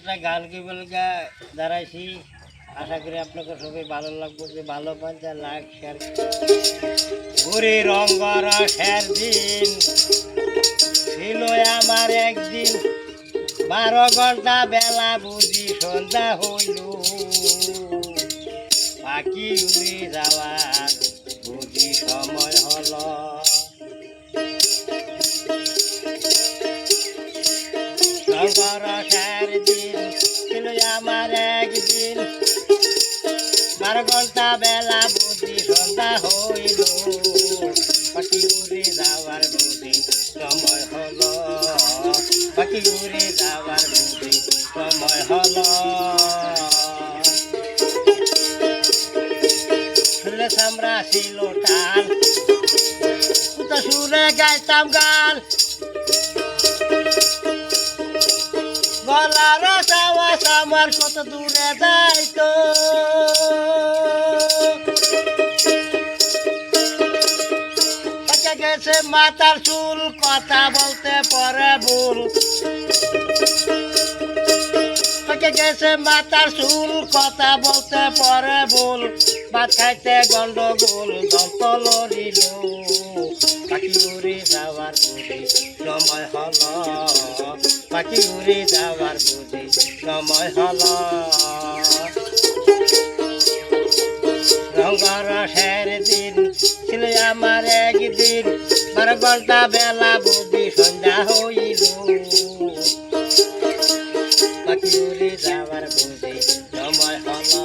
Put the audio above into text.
একটা গান কি বলে দাঁড়াইছি। আশা করি আপনাকে সবাই ভালো লাগবে, যে ভালো পান যা লাইক শেয়ার। ঘুরি রঙ্গর শের দিন ছিল আমার একদিন, 12 ঘন্টা বেলা বুঝি সন্ধ্যা হইল, পাখি উড়ে যাওয়ার বুঝি সময় হলো। রঙ্গর দিন ছিল আমার একদিন, 12 ঘন্টা বেলা বুঝি সন্ধ্যা হইল, পাখি উড়ে যাওয়ার বুঝি সময় হলো, পাখি উড়ে যাওয়ার বুঝি সময় হলো। শুনলে সামরা ছিল টাল, তো সুরে গাইতাম গান, গলার আওয়াজ আমার কত দূরে যাইতো। গেছে মাথার চুল, কথা বলতে পরে ভুল, গেছে মাথার চুল, কথা বলতে পরে ভুল, ভাত খাইতে গন্ডগোল, দন্তল রিল, পাখি উড়ে যাওয়ার বুঝি সময় হলো, পাখি উড়ে যাওয়ার বুঝি সময় হলো। রঙ্গর শের দিন ছিল আমার একদিন, 12 ঘন্টা বেলা বুঝি সন্ধ্যা হইল, পাখি উড়ে যাওয়ার বুঝি সময় হলো।